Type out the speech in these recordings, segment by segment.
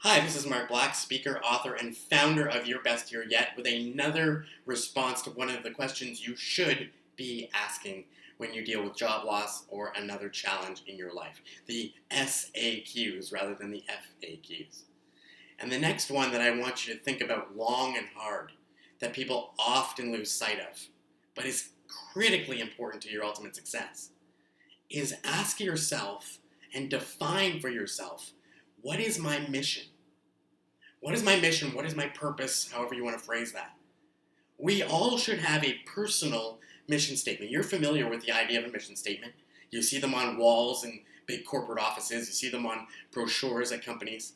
Hi, this is Mark Black, speaker, author, and founder of Your Best Year Yet, with another response to one of the questions you should be asking when you deal with job loss or another challenge in your life. The SAQs rather than the FAQs. And the next one that I want you to think about long and hard, that people often lose sight of, but is critically important to your ultimate success, is ask yourself and define for yourself, what is my mission? What is my mission? What is my purpose? However you want to phrase that. We all should have a personal mission statement. You're familiar with the idea of a mission statement. You see them on walls in big corporate offices. You see them on brochures at companies.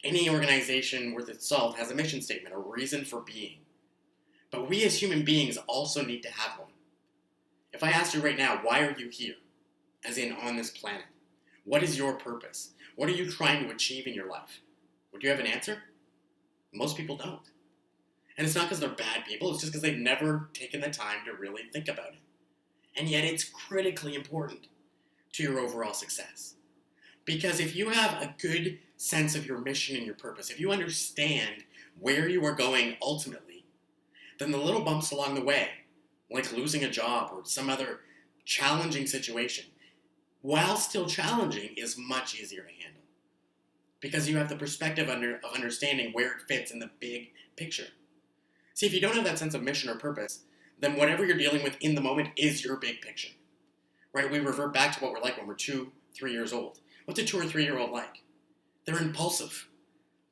Any organization worth its salt has a mission statement, a reason for being. But we as human beings also need to have one. If I asked you right now, why are you here? As in on this planet. What is your purpose? What are you trying to achieve in your life? Would you have an answer? Most people don't. And it's not because they're bad people, it's just because they've never taken the time to really think about it. And yet it's critically important to your overall success. Because if you have a good sense of your mission and your purpose, if you understand where you are going ultimately, then the little bumps along the way, like losing a job or some other challenging situation, while still challenging, is much easier to handle. Because you have the perspective of understanding where it fits in the big picture. See, if you don't have that sense of mission or purpose, then whatever you're dealing with in the moment is your big picture. Right? We revert back to what we're like when we're 2, 3 years old. What's a 2 or 3-year-old like? They're impulsive.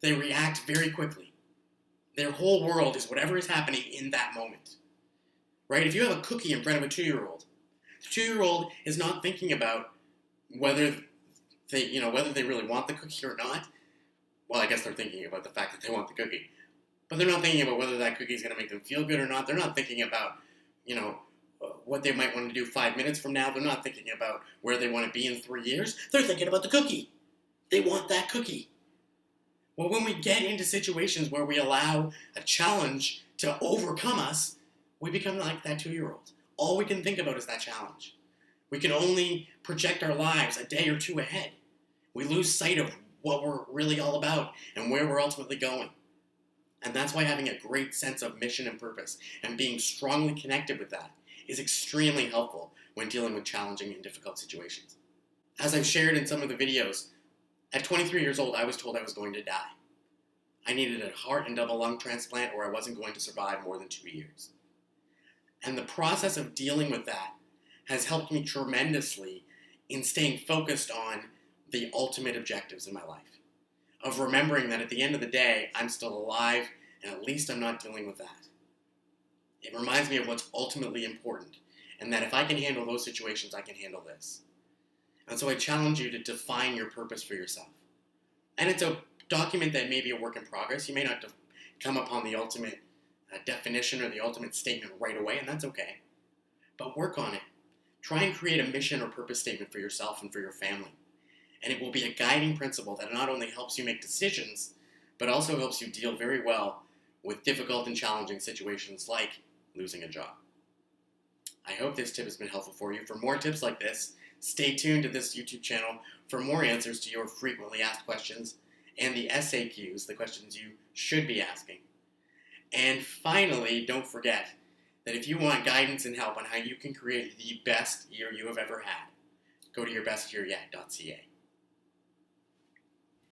They react very quickly. Their whole world is whatever is happening in that moment. Right? If you have a cookie in front of a 2-year-old, the 2-year-old is not thinking about whether they really want the cookie or not. Well, I guess they're thinking about the fact that they want the cookie. But they're not thinking about whether that cookie is going to make them feel good or not. They're not thinking about, what they might want to do 5 minutes from now. They're not thinking about where they want to be in 3 years. They're thinking about the cookie. They want that cookie. Well, when we get into situations where we allow a challenge to overcome us, we become like that 2-year-old. All we can think about is that challenge. We can only project our lives a day or two ahead. We lose sight of what we're really all about and where we're ultimately going. And that's why having a great sense of mission and purpose and being strongly connected with that is extremely helpful when dealing with challenging and difficult situations. As I've shared in some of the videos, at 23 years old, I was told I was going to die. I needed a heart and double lung transplant or I wasn't going to survive more than 2 years. And the process of dealing with that has helped me tremendously in staying focused on the ultimate objectives in my life. Of remembering that at the end of the day, I'm still alive, and at least I'm not dealing with that. It reminds me of what's ultimately important, and that if I can handle those situations, I can handle this. And so I challenge you to define your purpose for yourself. And it's a document that may be a work in progress. You may not come upon the ultimate definition or the ultimate statement right away, and that's okay. But work on it. Try and create a mission or purpose statement for yourself and for your family. And it will be a guiding principle that not only helps you make decisions, but also helps you deal very well with difficult and challenging situations like losing a job. I hope this tip has been helpful for you. For more tips like this, stay tuned to this YouTube channel for more answers to your frequently asked questions and the SAQs, the questions you should be asking. And finally, don't forget that if you want guidance and help on how you can create the best year you have ever had, go to yourbestyearyet.ca.